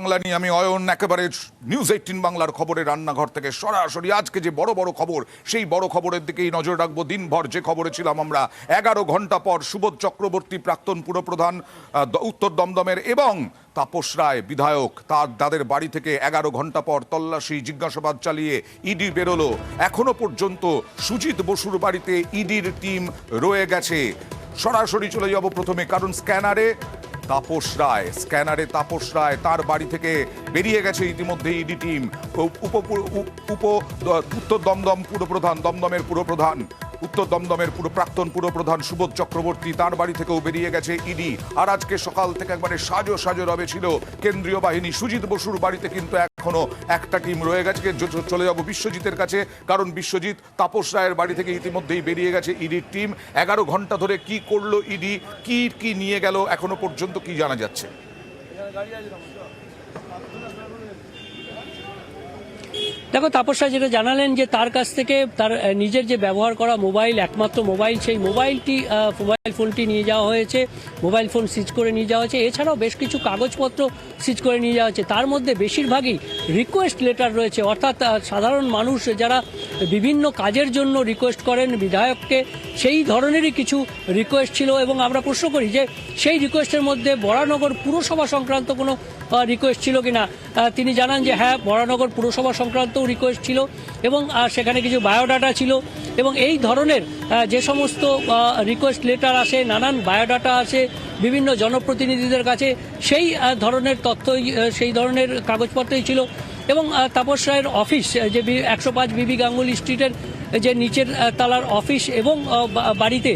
বাংলা নিয়ে আমি অয়ন, একেবারে নিউজ 18 বাংলার খবরের রান্নাঘর থেকে সরাসরি আজকে যে বড় বড় খবর, সেই বড় খবরের দিকেই নজর রাখবো। দিনভর যে খবরে ছিলাম আমরা, 11 ঘন্টা পর সুবোধ চক্রবর্তী প্রাক্তন পুরপ্রধান উত্তর দমদমের এবং তাপস রায় বিধায়ক তাদের বাড়ি থেকে 11 ঘন্টা পর তল্লাশি জিজ্ঞাসাবাদ চালিয়ে ইডি বেরোলো। এখনো পর্যন্ত সুজিত বসুর বাড়িতে ইডির টিম রয়ে গেছে। সরাসরি চলে যাব প্রথমে, কারণ স্ক্যানারে তাপস রায় তার বাড়ি থেকে বেরিয়ে গেছে ইতিমধ্যে ইডি টিম। উত্তর দমদম পুরপ্রধান, উত্তর দমদমের প্রাক্তন পুরপ্রধান সুবোধ চক্রবর্তী, তার বাড়ি থেকেও বেরিয়ে গেছে ইডি। আর আজকে সকাল থেকে একবারে সাজো রবে ছিল কেন্দ্রীয় বাহিনী। সুজিত বসুর বাড়িতে কিন্তু এখনো একটা টিম রয়ে গেছে। চলে যাব বিশ্বজিতের কাছে, কারণ বিশ্বজিৎ, তাপস রায়ের বাড়ি থেকে ইতিমধ্যেই বেরিয়ে গেছে ইডির টিম। 11 ঘন্টা ধরে কি করলো ইডি, কি নিয়ে গেল, এখনো পর্যন্ত কি জানা যাচ্ছে? দেখো, তাপস রায় যেটা জানালেন যে তার কাছ থেকে তার নিজের যে ব্যবহার করা মোবাইল, একমাত্র মোবাইল, সেই মোবাইল ফোনটি নিয়ে যাওয়া হয়েছে। মোবাইল ফোন সিজ করে নিয়ে যাওয়া হয়েছে। এছাড়াও বেশ কিছু কাগজপত্র সিজ করে নিয়ে যাওয়া হয়েছে। তার মধ্যে বেশিরভাগই রিকোয়েস্ট লেটার রয়েছে, অর্থাৎ সাধারণ মানুষ যারা বিভিন্ন কাজের জন্য রিকোয়েস্ট করেন বিধায়ককে, সেই ধরনেরই কিছু রিকোয়েস্ট ছিল। এবং আমরা প্রশ্ন করি যে সেই রিকোয়েস্টের মধ্যে বরানগর পুরসভা সংক্রান্ত কোনো রিকোয়েস্ট ছিল কিনা। তিনি জানান যে হ্যাঁ, বরানগর পুরসভা সংক্রান্ত রিকোয়েস্ট ছিল এবং সেখানে কিছু বায়োডাটা ছিল। এবং এই ধরনের যে সমস্ত রিকোয়েস্ট লেটার আসে, নানান বায়োডাটা আসে বিভিন্ন জনপ্রতিনিধিদের কাছে, সেই ধরনের তথ্যই, সেই ধরনের কাগজপত্রই ছিল। এবং তাপস রায়ের অফিস, যে 105 বিবি গাঙ্গুলি স্ট্রিটের যে নিচের তালার অফিস এবং বাড়িতে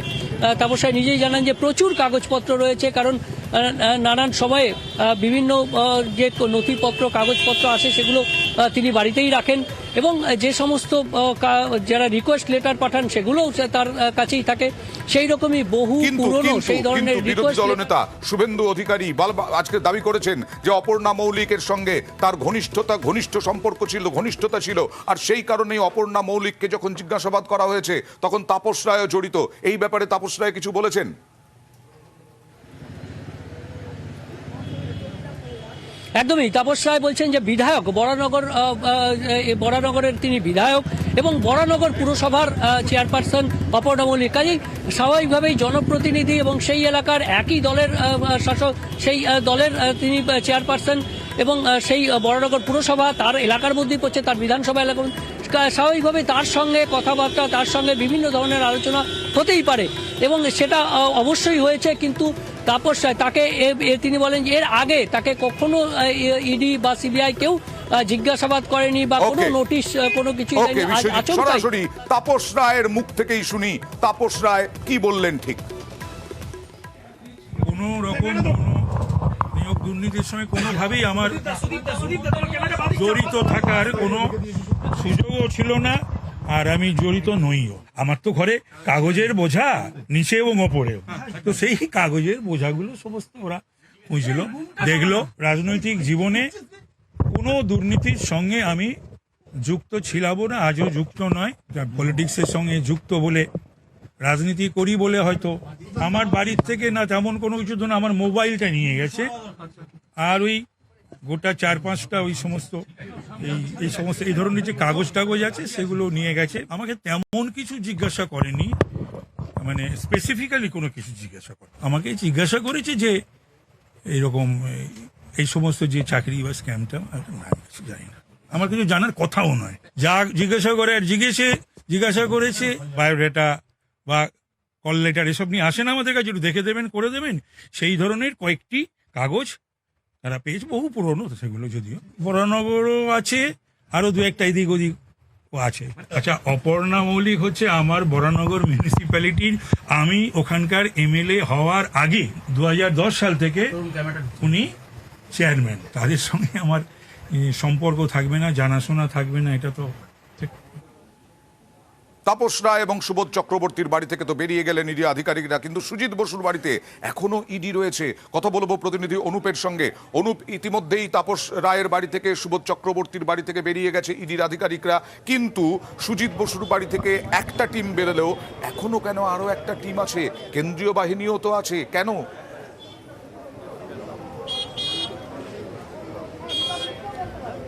তাপস রায় নিজেই জানান যে প্রচুর কাগজপত্র রয়েছে, কারণ নানান সময়ে বিভিন্ন যে নথিপত্র কাগজপত্র আসে সেগুলো তিনি বাড়িতেই রাখেন। এবং যে সমস্ত যারা রিকোয়েস্ট লেটার পাঠান সেগুলোও তার কাছেই থাকে। সেই রকমই বহু পুরনো সেই ধরনের রিকোয়েস্ট। দলনেতা শুভেন্দু অধিকারী আজকে দাবি করেছেন যে অপর্ণা মৌলিকের সঙ্গে তার ঘনিষ্ঠতা ছিল, আর সেই কারণেই অপর্ণা মৌলিককে যখন জিজ্ঞাসাবাদ করা হয়েছে তখন তাপস রায়ও জড়িত। এই ব্যাপারে তাপস রায় কিছু বলেছেন? একদমই, তাপস রায় বলছেন যে বিধায়ক, বরানগরের তিনি বিধায়ক এবং বরানগর পুরসভার চেয়ারপারসন অপর্ণা মৌলিক। কাজেই স্বাভাবিকভাবেই জনপ্রতিনিধি এবং সেই এলাকার একই দলের শাসক, সেই দলের তিনি চেয়ারপারসন এবং সেই বরানগর পুরসভা তার এলাকার মধ্যেই পড়ছে, তার বিধানসভা এলাকা। স্বাভাবিকভাবে তার সঙ্গে কথাবার্তা, তার সঙ্গে বিভিন্ন ধরনের আলোচনা হতেই পারে এবং সেটা অবশ্যই হয়েছে। কিন্তু তাপস রায় তাকে, তিনি বলেন যে এর আগে তাকে কখনো ইডি বা সিবিআই কেউ জিজ্ঞাসাবাদ করেনি বা কোনো নোটিশ, কোনো কিছু। সরাসরি তাপস রায়ের মুখ থেকেই শুনি তাপস রায় কি বললেন। ঠিক কোনো রকম নিয়োগ দুর্নীতির সঙ্গে কোনোভাবেই আমার জড়িত থাকার কোনো সুযোগও ছিল না, আর আমি জড়িত নইও। আমার তো ঘরে কাগজের বোঝা নিচে এবং ওপরেও, তো সেই কাগজের বোঝাগুলো সমস্ত ওরা বুঝলো, দেখলো। রাজনৈতিক জীবনে কোনো দুর্নীতির সঙ্গে আমি যুক্ত ছিলাম না, আজও যুক্ত নয়। পলিটিক্সের সঙ্গে যুক্ত বলে, রাজনীতি করি বলে হয়তো আমার বাড়ির থেকে না তেমন কোনো কিছু, ধরুন আমার মোবাইলটা নিয়ে গেছে, আর ওই গোটা 4-5টা ওই সমস্ত এই ধরনের যে কাগজ আছে সেগুলো নিয়ে গেছে। আমাকে তেমন কিছু জিজ্ঞাসা করেনি, মানে স্পেসিফিক্যালি কোনো কিছু জিজ্ঞাসা করে। আমাকে জিজ্ঞাসা করেছে যে এইরকম এই সমস্ত যে চাকরি বা স্ক্যামটা, কিছু জানি না, আমার কিছু জানার কথাও নয়। যা জিজ্ঞাসা করে আর জিজ্ঞাসা করেছে বায়োডাটা বা কল লেটার এসব নিয়ে আসেন আমাদের কাছে, একটু দেখে দেবেন, করে দেবেন, সেই ধরনের কয়েকটি কাগজ তারা পেয়েছে। বহু পুরনো সেগুলো, যদিও বরানগরও আছে, আরো 2-1টা এদিক ওদিক আছে। আচ্ছা, অপর্ণা মৌলিক হচ্ছে আমার বরানগর মিউনিসিপ্যালিটির, আমি ওখানকার এমএলএ হওয়ার আগে 2010 সাল থেকে উনি চেয়ারম্যান। তাদের সঙ্গে আমার সম্পর্ক থাকবে না, জানাশোনা থাকবে না, এটা তো। তাপস রায় এবং সুবোধ চক্রবর্তীর বাড়ি থেকে তো বেরিয়ে গেলেন ইডি আধিকারিকরা, কিন্তু সুজিত বসুর বাড়িতে এখনো ইডি রয়েছে। কথা বলবো প্রতিনিধি অনুপের সঙ্গে। অনুপ, ইতিমধ্যেই তাপস রায়ের বাড়ি থেকে সুবোধ চক্রবর্তীর বাড়ি থেকে বেরিয়ে গেছে ইডির আধিকারিকরা, কিন্তু সুজিত বসুর বাড়ি থেকে একটা টিম বেরোলেও এখনো কেন আরো একটা টিম আছে? কেন্দ্রীয় বাহিনীও তো আছে, কেন?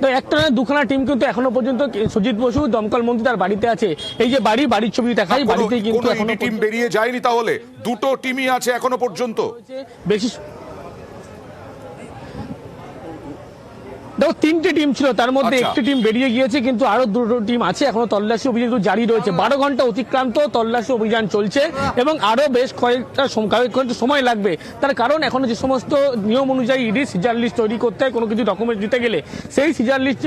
তো একটা না দুখানা টিম কিন্তু এখনো পর্যন্ত সুজিত বসু দমকল মন্ত্রী তার বাড়িতে আছে। এই যে বাড়ির ছবি দেখাই, বাড়িতেই কিন্তু এখনো টিম বেরিয়ে যায়নি, তাহলে দুটো টিমই আছে এখনো পর্যন্ত। বেশি দেখো, তিনটে টিম ছিল, তার মধ্যে আচ্ছা। একটি টিম বেরিয়ে গিয়েছে, কিন্তু আরো দুটো টিম আছে। এখনো তল্লাশি অভিযান জারি রয়েছে। 12 ঘন্টা অতিক্রান্ত তল্লাশি অভিযান চলছে এবং আরো বেশ কয়েকটা সময় লাগবে। তার কারণ এখনো যে সমস্ত নিয়ম অনুযায়ী ইডি সিজার লিস্ট তৈরি করতে হয় কোনো কিছু ডকুমেন্ট দিতে গেলে, সেই সিজার লিস্ট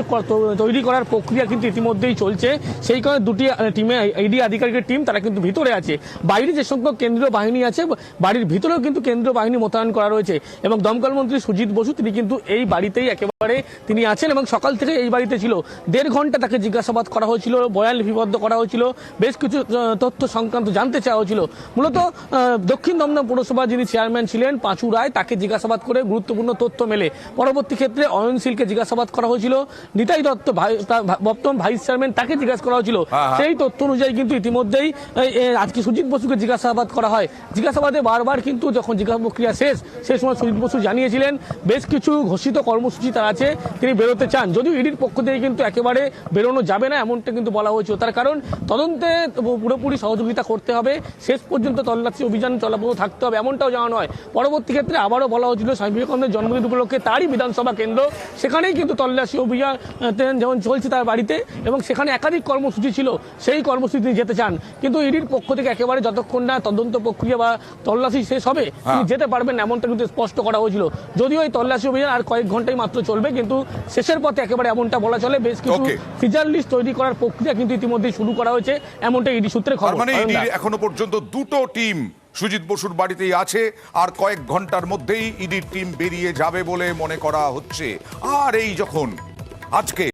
তৈরি করার প্রক্রিয়া কিন্তু ইতিমধ্যেই চলছে। সেই কারণে দুটি টিমে ইডি আধিকারিকের টিম তারা কিন্তু ভিতরে আছে। বাইরে যে সংখ্যক কেন্দ্রীয় বাহিনী আছে, বাড়ির ভিতরেও কিন্তু কেন্দ্রীয় বাহিনী মোতায়েন করা রয়েছে এবং দমকল মন্ত্রী সুজিত বসু তিনি কিন্তু এই বাড়িতেই একেবারে তিনি আছেন এবং সকাল থেকে এই বাড়িতে ছিল। 1.5 ঘন্টা তাকে জিজ্ঞাসাবাদ করা হয়েছিল, বয়ান লিপিবদ্ধ করা হয়েছিল, বেশ কিছু তথ্য সংক্রান্ত জানতে চাওয়া হয়েছিল। মূলত দক্ষিণ দমদম পৌরসভা যিনি চেয়ারম্যান ছিলেন পাঁচু রায়, তাকে জিজ্ঞাসাবাদ করে গুরুত্বপূর্ণ তথ্য মেলে। পরবর্তী ক্ষেত্রে অয়নশীলকে জিজ্ঞাসাবাদ করা হয়েছিল, নিতাই দত্ত বর্তমান ভাইস চেয়ারম্যান তাকে জিজ্ঞাসা করা হয়েছিল। সেই তথ্য অনুযায়ী কিন্তু ইতিমধ্যেই আজকে সুজিত বসুকে জিজ্ঞাসাবাদ করা হয়। জিজ্ঞাসাবাদে বারবার কিন্তু যখন জিজ্ঞাসা প্রক্রিয়া শেষ, সেই সময় সুজিত বসু জানিয়েছিলেন বেশ কিছু ঘোষিত কর্মসূচি তার আছে, তিনি বেরোতে চান। যদিও ইডির পক্ষ থেকে কিন্তু একেবারে বেরোনো যাবে না এমনটা কিন্তু বলা হয়েছিল। তার কারণ তদন্তে পুরোপুরি সহযোগিতা করতে হবে, শেষ পর্যন্ত তল্লাশি অভিযান চলাপথ থাকতে হবে এমনটাও জানানো হয়। পরবর্তী ক্ষেত্রে আবারও বলা হয়েছিল স্বামী বিবেকানন্দের জন্মদিন উপলক্ষে তারই বিধানসভা কেন্দ্র, সেখানেই কিন্তু তল্লাশি অভিযান যেমন চলছে তার বাড়িতে এবং সেখানে একাধিক কর্মসূচি ছিল, সেই কর্মসূচি তিনি যেতে চান। কিন্তু ইডির পক্ষ থেকে একেবারে যতক্ষণ না তদন্ত প্রক্রিয়া বা তল্লাশি শেষ হবে তিনি যেতে পারবেন এমনটা কিন্তু স্পষ্ট করা হয়েছিল। যদিও এই তল্লাশি অভিযান আর কয়েক ঘন্টাই মাত্র চলবে, কিন্তু শেষের পথে একেবারে এমনটা বলা চলে। বেশ কিছু সিজার লিস্ট তৈরি করার প্রক্রিয়া কিন্তু ইতিমধ্যে শুরু করা হয়েছে এমনটা ইডি সূত্রে খবর। মানে ইডির এখনো পর্যন্ত দুটো টিম সুজিত বসুর বাড়িতেই আছে, আর কয়েক ঘন্টার মধ্যেই ইডির টিম বেরিয়ে যাবে বলে মনে করা হচ্ছে। আর এই যখন আজকে